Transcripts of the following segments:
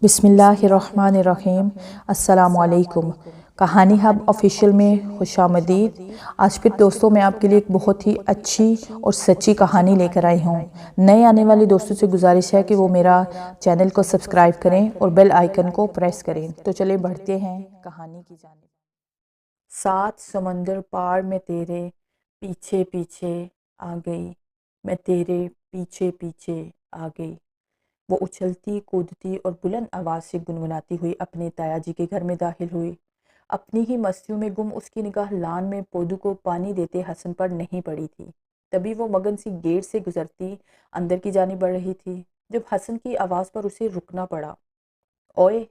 بسم اللہ الرحمن الرحیم۔ السلام علیکم۔ کہانی ہب آفیشیل میں خوش آمدید۔ آج پھر دوستوں میں آپ کے لیے ایک بہت ہی اچھی اور سچی کہانی لے کر آئی ہوں۔ نئے آنے والے دوستوں سے گزارش ہے کہ وہ میرا چینل کو سبسکرائب کریں اور بیل آئیکن کو پریس کریں۔ تو چلیں بڑھتے ہیں کہانی کی جانب۔ 7 سمندر پار میں تیرے پیچھے پیچھے آ گئی، میں تیرے پیچھے پیچھے آ گئی۔ وہ اچھلتی کودتی اور بلند آواز سے گنگناتی ہوئی اپنے تایا جی کے گھر میں داخل ہوئی۔ اپنی ہی مستیوں میں گم اس کی نگاہ لان میں پودوں کو پانی دیتے حسن پر نہیں پڑی تھی۔ تبھی وہ مگن سی گیٹ سے گزرتی اندر کی جانب بڑھ رہی تھی جب حسن کی آواز پر اسے رکنا پڑا۔ اوئے،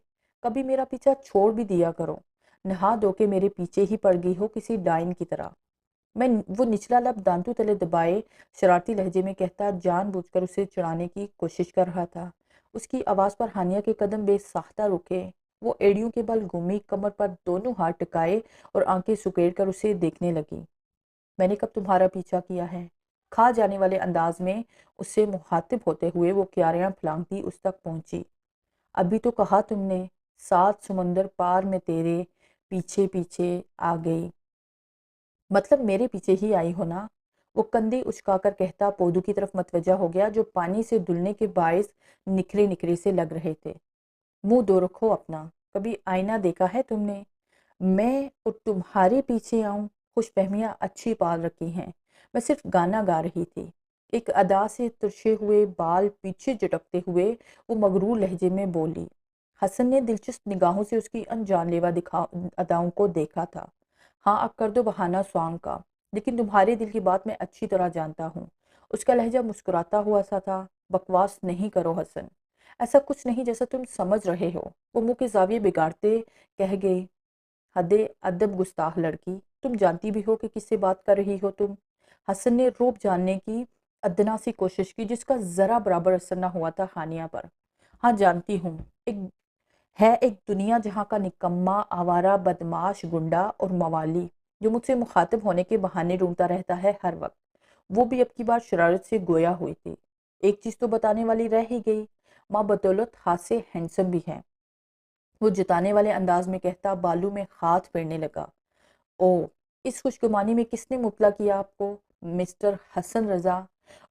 کبھی میرا پیچھا چھوڑ بھی دیا کرو، نہا دھو کے میرے پیچھے ہی پڑ گئی ہو کسی ڈائن کی طرح۔ وہ نچلا لب دانتوں تلے دبائے شرارتی لہجے میں کہتا جان بوجھ کر اسے چڑھانے کی کوشش کر رہا تھا۔ اس کی آواز پر ہانیہ کے قدم بے ساختہ رکے۔ وہ ایڑیوں کے بل گھومی، کمر پر دونوں ہاتھ ٹکائے اور آنکھیں سکیڑ کر اسے دیکھنے لگی۔ میں نے کب تمہارا پیچھا کیا ہے؟ کھا جانے والے انداز میں اس سے مخاطب ہوتے ہوئے وہ کیاریاں پھلانگتی اس تک پہنچی۔ ابھی تو کہا تم نے 7 سمندر پار میں تیرے پیچھے پیچھے آ گئی، مطلب میرے پیچھے ہی آئی ہو نا؟ وہ کندھے اچکا کر کہتا پودوں کی طرف متوجہ ہو گیا جو پانی سے دھلنے کے باعث نکھرے نکھرے سے لگ رہے تھے۔ منہ دو رکھو اپنا، کبھی آئینہ دیکھا ہے تم نے؟ میں اور تمہارے پیچھے آؤں؟ خوش فہمیاں اچھی پال رکھی ہیں، میں صرف گانا گا رہی تھی۔ ایک ادا سے ترچھے ہوئے بال پیچھے جھٹکتے ہوئے وہ مغرور لہجے میں بولی۔ حسن نے دلچسپ نگاہوں سے اس کی انجان لیوا اداؤں کو دیکھا تھا۔ ہاں اب کر دو بہانہ سانگ کا، لیکن تمہارے دل کی بات میں اچھی طرح جانتا ہوں۔ اس کا لہجہ مسکراتا ہوا سا تھا۔ بکواس نہیں کرو حسن، ایسا کچھ نہیں جیسا تم سمجھ رہے ہو۔ وہ منہ کے زاویے بگاڑتے کہہ گئی، حد ادب گستاخ لڑکی، تم جانتی بھی ہو کہ کس سے بات کر رہی ہو تم؟ حسن نے روب جاننے کی ادنا سی کوشش کی جس کا ذرا برابر اثر نہ ہوا تھا ہانیہ پر۔ ہاں جانتی ہوں، ایک دنیا جہاں کا نکما، آوارہ، بدماش، گنڈا اور موالی جو مجھ سے مخاطب ہونے کے بہانے ڈھونڈتا رہتا ہے ہر وقت۔ وہ بھی اب کی بار شرارت سے گویا ہوئی تھی۔ ایک چیز تو بتانے والی رہ ہی گئی، ماں بدولت ہاتھ سے ہینڈسم بھی ہے۔ وہ جتانے والے انداز میں کہتا بالوں میں ہاتھ پھیرنے لگا۔ او، اس خوشگمانی میں کس نے مبتلا کیا آپ کو مسٹر حسن رضا؟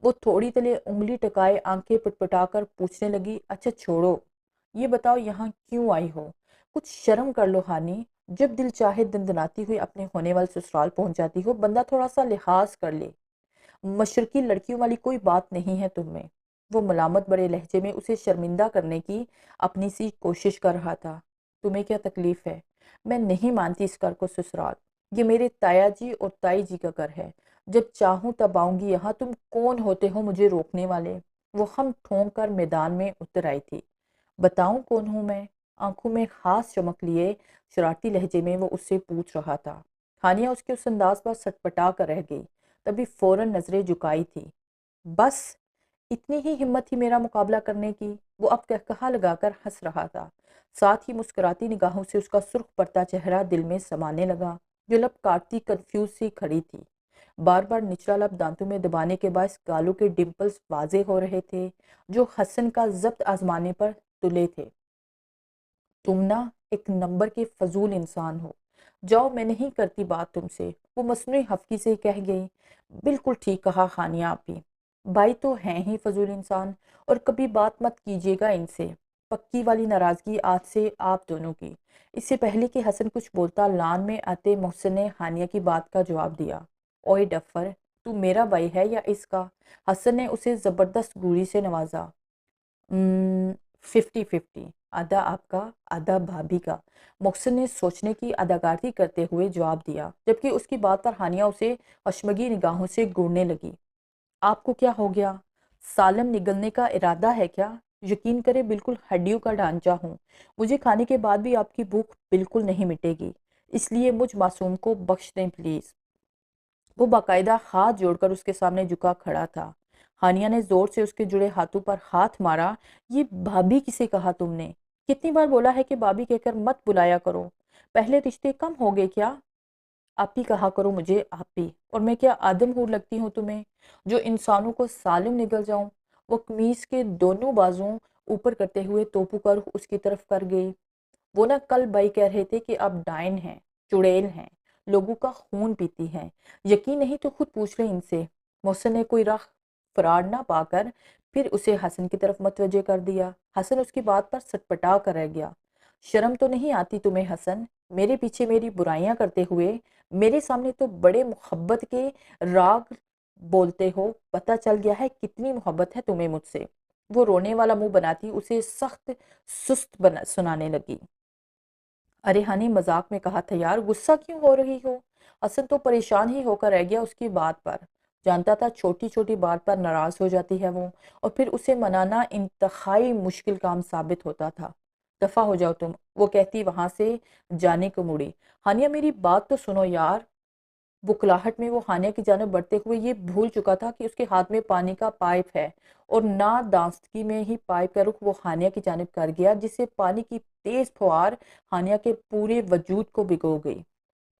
وہ تھوڑی تلے انگلی ٹکائے آنکھیں پٹپٹا کر پوچھنے لگی۔ اچھا چھوڑو، یہ بتاؤ یہاں کیوں آئی ہو؟ کچھ شرم کر لو ہانی، جب دل چاہے دندناتی ہوئی اپنے ہونے والے سسرال پہنچ جاتی ہو، بندہ تھوڑا سا لحاظ کر لے۔ مشرقی لڑکیوں والی کوئی بات نہیں ہے تم میں۔ وہ ملامت بڑے لہجے میں اسے شرمندہ کرنے کی اپنی سی کوشش کر رہا تھا۔ تمہیں کیا تکلیف ہے؟ میں نہیں مانتی اس گھر کو سسرال، یہ میرے تایا جی اور تائی جی کا گھر ہے۔ جب چاہوں تب آؤں گی یہاں، تم کون ہوتے ہو مجھے روکنے والے؟ وہ ہم ٹھونک کر میدان میں اتر آئی تھی۔ بتاؤں کون ہوں میں؟ آنکھوں میں خاص چمک لیے شرارتی لہجے میں وہ اس سے پوچھ رہا تھا۔ ہانیہ اس کے اس انداز پر سٹپٹا کر رہ گئی، تبھی فوراً نظریں جھکائی تھی۔ بس اتنی ہی ہمت تھی میرا مقابلہ کرنے کی؟ وہ اب کہا لگا کر ہنس رہا تھا، ساتھ ہی مسکراتی نگاہوں سے اس کا سرخ پڑتا چہرہ دل میں سمانے لگا۔ جو لب کاٹتی کنفیوز سی کھڑی تھی، بار بار نچلا لب دانتوں میں دبانے کے باعث گالوں کے ڈمپلز واضح ہو رہے تھے جو حسن کا ضبط آزمانے پر تلے تھے۔ تم نا ایک نمبر کے فضول انسان ہو، جاؤ میں نہیں کرتی بات تم سے، وہ مصنوعی حفکی سے کہہ گئی۔ بالکل ٹھیک کہا ہانیہ آپی، بھائی تو ہیں ہی فضول انسان، اور کبھی بات مت کیجیے گا ان سے۔ پکی والی ناراضگی آج سے آپ دونوں کی۔ اس سے پہلے کہ حسن کچھ بولتا، لان میں آتے محسن نے ہانیہ کی بات کا جواب دیا۔ اوئے ڈفر، تو میرا بھائی ہے یا اس کا؟ حسن نے اسے زبردست گوری سے نوازا۔ 50-50، آدھا آپ کا آدھا بھابھی کا، محسن نے سوچنے کی اداکاری کرتے ہوئے جواب دیا، جبکہ اس کی بات پر ہانیہ اسے اشمگی نگاہوں سے گھورنے لگی۔ آپ کو کیا ہو گیا؟ سالم نگلنے کا ارادہ ہے کیا؟ یقین کرے بالکل ہڈیوں کا ڈھانچہ ہوں، مجھے کھانے کے بعد بھی آپ کی بھوک بالکل نہیں مٹے گی، اس لیے مجھ معصوم کو بخش دیں پلیز۔ وہ باقاعدہ ہاتھ جوڑ کر اس کے سامنے جھکا کھڑا تھا۔ ہانیہ نے زور سے اس کے جڑے ہاتھوں پر ہاتھ مارا۔ یہ بھابھی کسے کہا تم نے؟ کتنی بار بولا ہے کہ بھابھی کہہ کر مت بلایا کرو، پہلے رشتے کم ہو گئے کیا؟ آپی کہا کرو مجھے آپی، اور میں کیا آدم ہور لگتی ہوں تمہیں جو انسانوں کو سالم نگل جاؤں؟ وہ قمیص کے دونوں بازوں اوپر کرتے ہوئے توپو کا رخ اس کی طرف کر گئی۔ وہ نہ کل بھائی کہہ رہے تھے کہ آپ ڈائن ہیں، چڑیل ہیں، لوگوں کا خون پیتی ہیں، یقین نہیں تو خود پوچھ لیں ان سے۔ محسن نے کوئی راہ فراڈ نہ پا کر پھر اسے حسن کی طرف متوجہ کر دیا۔ حسن اس کی بات پر سٹپٹا کر رہ گیا۔ شرم تو نہیں آتی تمہیں حسن؟ میرے پیچھے میری برائیاں کرتے ہوئے میرے سامنے تو بڑے محبت کے راگ بولتے ہو، پتہ چل گیا ہے کتنی محبت ہے تمہیں مجھ سے۔ وہ رونے والا منہ بناتی اسے سخت سست سنانے لگی۔ ارے ہانی مذاق میں کہا تھا یار، غصہ کیوں ہو رہی ہو؟ حسن تو پریشان ہی ہو کر رہ گیا اس کی بات پر۔ جانتا تھا چھوٹی چھوٹی بات پر ناراض ہو جاتی ہے وہ، اور پھر اسے منانا انتہائی مشکل کام ثابت ہوتا تھا۔ دفع ہو جاؤ تم، وہ کہتی وہاں سے جانے کو مڑی۔ ہانیہ میری بات تو سنو یار۔ بکلاہٹ میں وہ ہانیہ کی جانب بڑھتے ہوئے یہ بھول چکا تھا کہ اس کے ہاتھ میں پانی کا پائپ ہے، اور نادانستگی میں ہی پائپ کا رخ وہ ہانیہ کی جانب کر گیا، جس سے پانی کی تیز پھوار ہانیہ کے پورے وجود کو بھگو گئی۔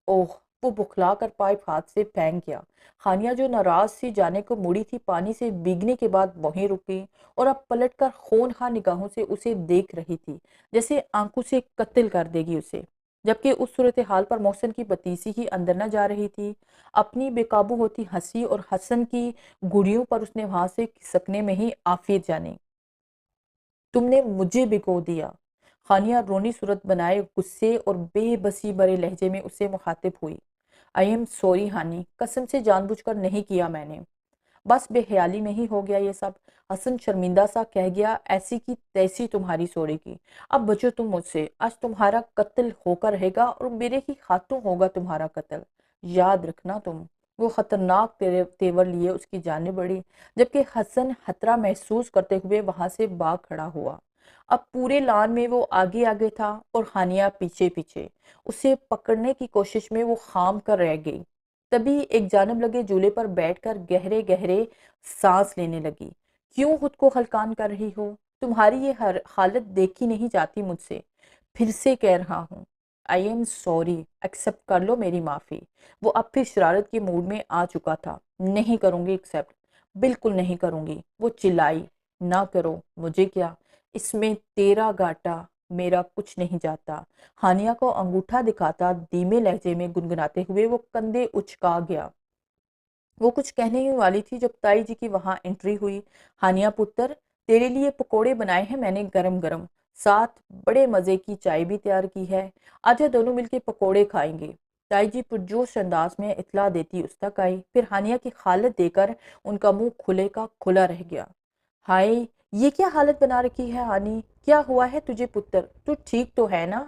اوہ! وہ بکھلا کر پائپ ہاتھ سے پھینک گیا۔ ہانیہ جو ناراض سی جانے کو مڑی تھی، پانی سے بھیگنے کے بعد وہیں رک گئی اور اب پلٹ کر خونخوار نگاہوں سے اسے دیکھ رہی تھی، جیسے آنکھوں سے قتل کر دے گی اسے۔ جبکہ اس صورتحال پر محسن کی بتیسی ہی اندر نہ جا رہی تھی۔ اپنی بے قابو ہوتی ہنسی اور حسن کی گڑیوں پر اس نے وہاں سے کھسکنے میں ہی عافیت جانی۔ تم نے مجھے بھگو دیا۔ ہانیہ رونی صورت بنائے غصے اور بے بسی بھرے لہجے میں اس سے مخاطب ہوئی۔ آئی ایم سوری ہانی، قسم سے جان بوجھ کر نہیں کیا میں نے، بس بے خیالی میں ہی ہو گیا یہ سب۔ حسن شرمندہ سا کہہ گیا، ایسی کی تیسی تمہاری سوری کی، اب بچو تم مجھ سے، آج تمہارا قتل ہو کر رہے گا اور میرے ہی ہاتھوں ہوگا تمہارا قتل، یاد رکھنا تم۔ وہ خطرناک تیور لیے اس کی جانب بڑھی، جبکہ حسن خطرہ محسوس کرتے ہوئے وہاں سے بھاگ کھڑا ہوا۔ اب پورے لان میں وہ آگے آگے تھا اور ہانیہ پیچھے پیچھے، اسے پکڑنے کی کوشش میں وہ خام کر رہ گئی۔ تبھی ایک جانب لگے جھولے پر بیٹھ کر گہرے گہرے سانس لینے لگی۔ کیوں خود کو ہلکان کر رہی ہو؟ تمہاری یہ حالت دیکھی نہیں جاتی مجھ سے، پھر سے کہہ رہا ہوں۔ آئی ایم سوری، ایکسپٹ کر لو میری معافی۔ وہ اب پھر شرارت کے موڈ میں آ چکا تھا۔ نہیں کروں گی ایکسپٹ، بالکل نہیں کروں گی، وہ چلائی۔ نہ کرو، مجھے کیا، اس میں تیرا گھاٹا، میرا کچھ نہیں جاتا۔ ہانیہ کو انگوٹھا دکھاتا دھیمے لہجے میں گنگناتے ہوئے وہ کندھے اچکا گیا۔ وہ کچھ کہنے ہی والی تھی جب تائی جی کی وہاں انٹری ہوئی۔ ہانیہ پتر، تیرے لیے پکوڑے بنائے ہیں میں نے گرم گرم، ساتھ بڑے مزے کی چائے بھی تیار کی ہے، آجا دونوں مل کے پکوڑے کھائیں گے۔ تائی جی پرجوش انداز میں اطلاع دیتی اس تک آئی، پھر ہانیہ کی حالت دے کر ان کا منہ کھلے کا کھلا رہ گیا۔ ہائے، یہ کیا حالت بنا رکھی ہے ہانی، کیا ہوا ہے تجھے پتر، تو ٹھیک تو ہے نا؟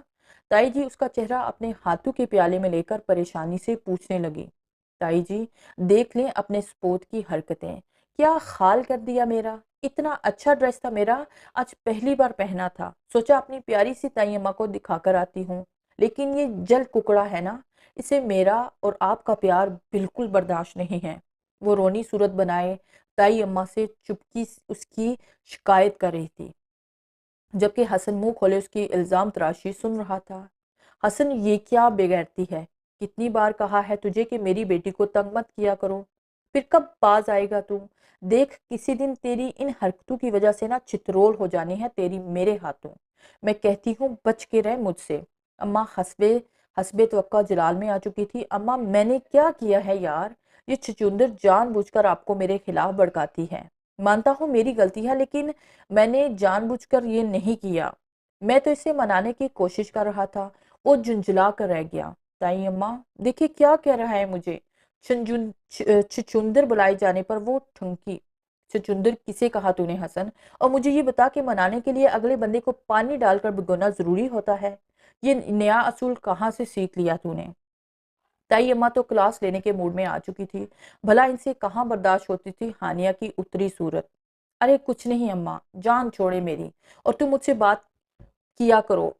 تائی جی اس کا چہرہ اپنے ہاتھوں کے پیالے میں لے کر پریشانی سے پوچھنے لگی۔ تائی جی، دیکھ لیں اپنے سپوت کی حرکتیں، کیا خال کر دیا میرا، اتنا اچھا ڈریس تھا میرا، آج پہلی بار پہنا تھا، سوچا اپنی پیاری سی تائی اماں کو دکھا کر آتی ہوں، لیکن یہ جل ککڑا ہے نا، اسے میرا اور آپ کا پیار بالکل برداشت نہیں ہے۔ وہ رونی صورت بنائے تائی اماں سے چپکی اس کی شکایت کر رہی تھی، جبکہ حسن منہ کھولے اس کی الزام تراشی سن رہا تھا۔ حسن، یہ کیا بےغیرتی ہے، کتنی بار کہا ہے تجھے کہ میری بیٹی کو تنگ مت کیا کرو، پھر کب باز آئے گا تو؟ دیکھ کسی دن تیری ان حرکتوں کی وجہ سے نا چترول ہو جانی ہے تیری میرے ہاتھوں، میں کہتی ہوں بچ کے رہ مجھ سے۔ اماں حسب توقع جلال میں آ چکی تھی۔ اماں، میں نے کیا کیا ہے یار، یہ چچندر جان بوجھ کر آپ کو میرے خلاف بھڑکاتی ہے، مانتا ہوں میری غلطی ہے، لیکن میں نے جان بوجھ کر یہ نہیں کیا، میں تو اسے منانے کی کوشش کر رہا تھا۔ وہ جھنجھلا کر رہ گیا۔ تائی اماں، دیکھیں کیا کہہ رہا ہے مجھے۔ چچندر بلائے جانے پر وہ ٹھنکی۔ چچندر کسے کہا تو نے حسن؟ اور مجھے یہ بتا کہ منانے کے لیے اگلے بندے کو پانی ڈال کر بھگونا ضروری ہوتا ہے؟ یہ نیا اصول کہاں سے سیکھ لیا تو نے؟ تائی اماں تو کلاس لینے کے موڈ میں آ چکی تھی، بھلا ان سے کہاں برداشت ہوتی تھی ہانیہ کی اتری صورت۔ ارے کچھ نہیں اماں، جان چھوڑے میری، اور تم مجھ سے بات کیا کرو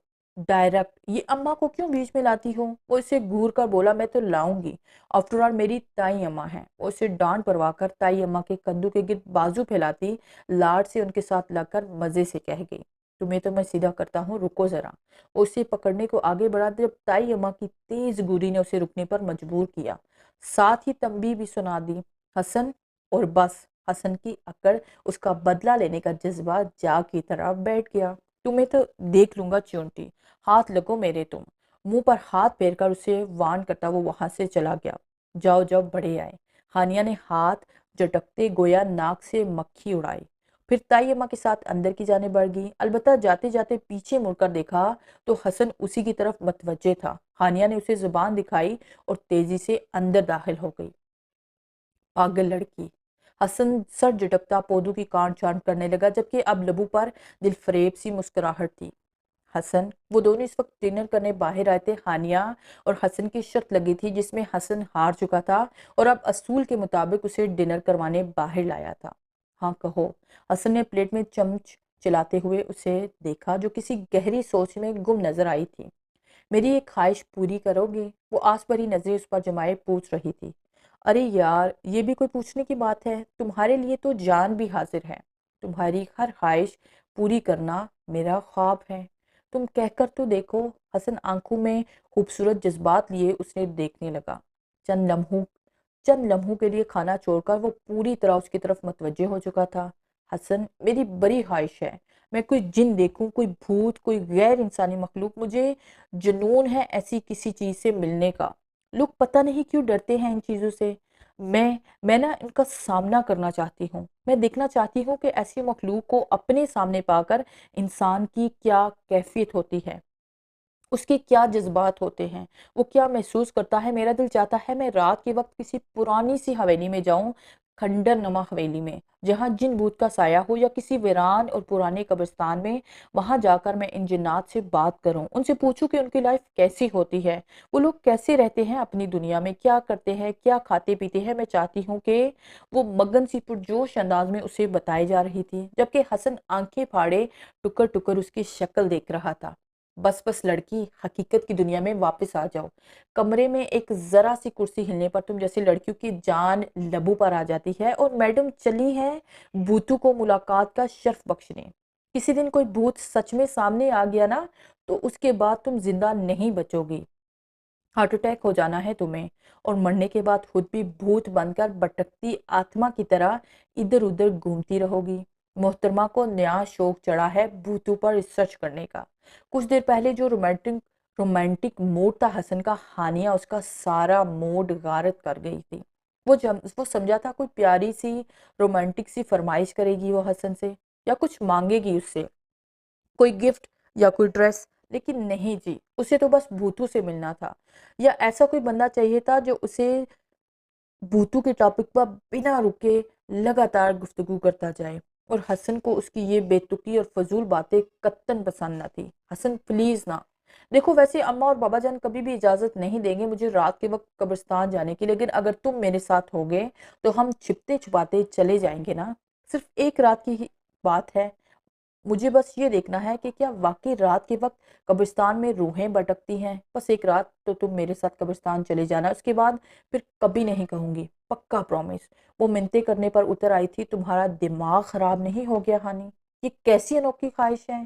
ڈائریکٹ، یہ اماں کو کیوں بیچ میں لاتی ہو؟ وہ اسے گور کر بولا، میں تو لاؤں گی، آفٹر آل میری تائی اماں ہیں۔ وہ اسے ڈانٹ پروا کر تائی اماں کے کندھوں کے گرد بازو پھیلاتی لاڈ سے ان کے ساتھ لگ کر مزے سے کہہ گئی، تمہیں تو میں سیدھا کرتا ہوں، رکو ذرا۔ وہ اسے پکڑنے کو آگے بڑھا جب تائی اماں کی تیز گوری نے اسے رکنے پر مجبور کیا، ساتھ ہی تنبیہ بھی سنا دی، حسن، اور بس حسن کی اکڑ اس کا بدلہ لینے کا جذبہ جا کی طرح بیٹھ گیا۔ تمہیں تو دیکھ لوں گا چونٹی، ہاتھ لگو میرے تم۔ منہ پر ہاتھ پھیر کر اسے وان کرتا وہ وہاں سے چلا گیا۔ جاؤ جاؤ بڑے آئے۔ ہانیہ نے ہاتھ جھٹکتے گویا ناک سے مکھی اڑائی، پھر تائی اماں کے ساتھ اندر کی جانب بڑھ گئی۔ البتہ جاتے جاتے پیچھے مڑ کر دیکھا تو حسن اسی کی طرف متوجہ تھا۔ ہانیہ نے اسے زبان دکھائی اور تیزی سے اندر داخل ہو گئی۔ پاگل لڑکی، حسن سر جھٹکتا پودوں کی کانٹ چھانٹ کرنے لگا، جبکہ اب لبوں پر دل فریب سی مسکراہٹ تھی۔ حسن، وہ دونوں اس وقت ڈنر کرنے باہر آئے تھے۔ ہانیہ اور حسن کی شرط لگی تھی جس میں حسن ہار چکا تھا اور اب اصول کے مطابق اسے ڈنر کروانے باہر لایا تھا۔ ہاں کہو۔ حسن نے پلیٹ میں چمچ چلاتے ہوئے اسے دیکھا جو کسی گہری سوچ میں گم نظر آئی تھی۔ میری ایک خواہش پوری کرو گے؟ وہ آس بھری نظریں اس پر جمائے پوچھ رہی تھی۔ ارے یار، یہ بھی کوئی پوچھنے کی بات ہے؟ تمہارے لیے تو جان بھی حاضر ہے۔ تمہاری ہر خواہش پوری کرنا میرا خواب ہے۔ تم کہہ کر تو دیکھو۔ حسن آنکھوں میں خوبصورت جذبات لیے اس نے دیکھنے لگا۔ چند لمحوں کے لیے کھانا چھوڑ کر وہ پوری طرح اس کی طرف متوجہ ہو چکا تھا۔ حسن، میری بڑی خواہش ہے، میں کوئی جن دیکھوں، کوئی بھوت، کوئی غیر انسانی مخلوق۔ مجھے جنون ہے ایسی کسی چیز سے ملنے کا۔ لوگ پتہ نہیں کیوں ڈرتے ہیں ان چیزوں سے۔ میں نا ان کا سامنا کرنا چاہتی ہوں۔ میں دیکھنا چاہتی ہوں کہ ایسی مخلوق کو اپنے سامنے پا کر انسان کی کیا کیفیت ہوتی ہے، اس کے کیا جذبات ہوتے ہیں، وہ کیا محسوس کرتا ہے۔ میرا دل چاہتا ہے میں رات کے وقت کسی پرانی سی حویلی میں جاؤں، کھنڈر نما حویلی میں، جہاں جن بھوت کا سایہ ہو، یا کسی ویران اور پرانے قبرستان میں۔ وہاں جا کر میں ان جنات سے بات کروں، ان سے پوچھوں کہ ان کی لائف کیسی ہوتی ہے، وہ لوگ کیسے رہتے ہیں اپنی دنیا میں، کیا کرتے ہیں، کیا کھاتے پیتے ہیں۔ میں چاہتی ہوں کہ وہ مگن سی پرجوش انداز میں اسے بتائی جا رہی تھی، جبکہ حسن آنکھیں پھاڑے ٹکر ٹکر اس کی شکل دیکھ رہا تھا۔ بس بس لڑکی، حقیقت کی دنیا میں واپس آ جاؤ۔ کمرے میں ایک ذرا سی کرسی ہلنے پر تم جیسے لڑکیوں کی جان لبوں پر آ جاتی ہے، اور میڈم چلی ہے بھوتوں کو ملاقات کا شرف بخشنے۔ کسی دن کوئی بھوت سچ میں سامنے آ گیا نا، تو اس کے بعد تم زندہ نہیں بچو گی۔ ہارٹ اٹیک ہو جانا ہے تمہیں، اور مرنے کے بعد خود بھی بھوت بن کر بھٹکتی آتما کی طرح ادھر ادھر گھومتی رہو گی۔ محترمہ کو نیا شوق چڑھا ہے بھوتوں پر ریسرچ کرنے کا۔ کچھ دیر پہلے جو رومانٹک موڈ تھا حسن کا، ہانیہ اس کا سارا موڈ غارت کر گئی تھی۔ وہ سمجھا تھا کوئی پیاری سی رومانٹک سی فرمائش کرے گی وہ حسن سے، یا کچھ مانگے گی اس سے، کوئی گفٹ یا کوئی ڈریس، لیکن نہیں جی، اسے تو بس بھوتوں سے ملنا تھا، یا ایسا کوئی بندہ چاہیے تھا جو اسے بھوتوں کے ٹاپک پر بنا رکے لگاتار گفتگو کرتا جائے۔ اور حسن کو اس کی یہ بے تکی اور فضول باتیں قطعاً پسند نہ تھی۔ حسن پلیز نہ۔ دیکھو ویسے اماں اور بابا جان کبھی بھی اجازت نہیں دیں گے مجھے رات کے وقت قبرستان جانے کی، لیکن اگر تم میرے ساتھ ہوگے تو ہم چھپتے چھپاتے چلے جائیں گے نا۔ صرف ایک رات کی ہی بات ہے، مجھے بس یہ دیکھنا ہے کہ کیا واقعی رات کے وقت قبرستان میں روحیں بھٹکتی ہیں۔ بس ایک رات تو تم میرے ساتھ قبرستان چلے جانا، اس کے بعد پھر کبھی نہیں کہوں گی، پکا پرومس۔ وہ منتیں کرنے پر اتر آئی تھی۔ تمہارا دماغ خراب نہیں ہو گیا ہانی؟ یہ کیسی انوکھی خواہش ہے؟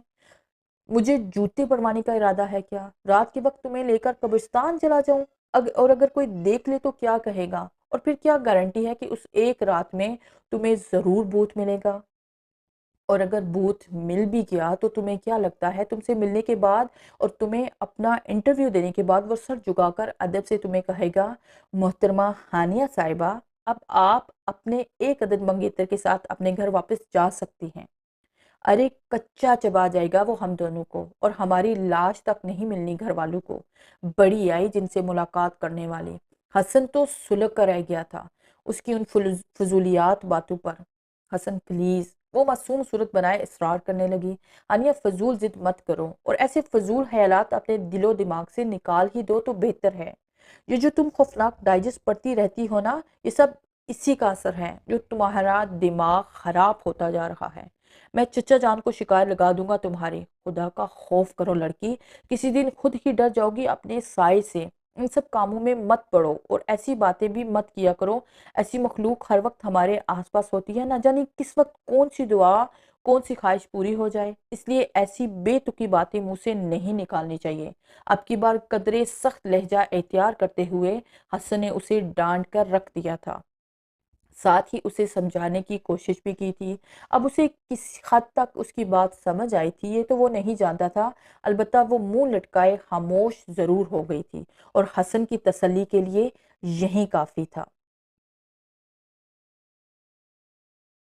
مجھے جوتے پڑوانے کا ارادہ ہے کیا؟ رات کے وقت تمہیں لے کر قبرستان چلا جاؤں، اور اگر کوئی دیکھ لے تو کیا کہے گا؟ اور پھر کیا گارنٹی ہے کہ اس ایک رات میں تمہیں ضرور بھوت ملے گا؟ اور اگر بھوت مل بھی گیا تو تمہیں کیا لگتا ہے تم سے ملنے کے بعد اور تمہیں اپنا انٹرویو دینے کے بعد وہ سر جھکا کر ادب سے تمہیں کہے گا، محترمہ ہانیہ صاحبہ، اب آپ اپنے ایک عدد منگیتر کے ساتھ اپنے گھر واپس جا سکتی ہیں۔ ارے کچا چبا جائے گا وہ ہم دونوں کو، اور ہماری لاش تک نہیں ملنی گھر والوں کو۔ بڑی آئی جن سے ملاقات کرنے والی۔ حسن تو سلگ کر رہ گیا تھا اس کی ان فضولیات باتوں پر۔ حسن پلیز، وہ معصوم صورت بنائے اصرار کرنے لگی۔ انیہ فضول ضد مت کرو، اور ایسے فضول خیالات اپنے دل و دماغ سے نکال ہی دو تو بہتر ہے۔ یہ جو تم خوفناک ڈائجسٹ پڑھتی رہتی ہو نا، یہ سب اسی کا اثر ہے جو تمہارا دماغ خراب ہوتا جا رہا ہے۔ میں چچا جان کو شکایت لگا دوں گا تمہاری۔ خدا کا خوف کرو لڑکی، کسی دن خود ہی ڈر جاؤ گی اپنے سائے سے۔ ان سب کاموں میں مت پڑو، اور ایسی باتیں بھی مت کیا کرو۔ ایسی مخلوق ہر وقت ہمارے آس پاس ہوتی ہے، نہ جانے کس وقت کون سی دعا، کون سی خواہش پوری ہو جائے، اس لیے ایسی بے تکی باتیں منہ سے نہیں نکالنی چاہیے۔ اب کی بار قدرے سخت لہجہ اختیار کرتے ہوئے حسن نے اسے ڈانٹ کر رکھ دیا تھا۔ ساتھ ہی اسے سمجھانے کی کوشش بھی کی تھی۔ اب اسے کس حد تک اس کی بات سمجھ آئی تھی یہ تو وہ نہیں جانتا تھا، البتہ وہ منہ لٹکائے خاموش ضرور ہو گئی تھی، اور حسن کی تسلی کے لیے یہی کافی تھا۔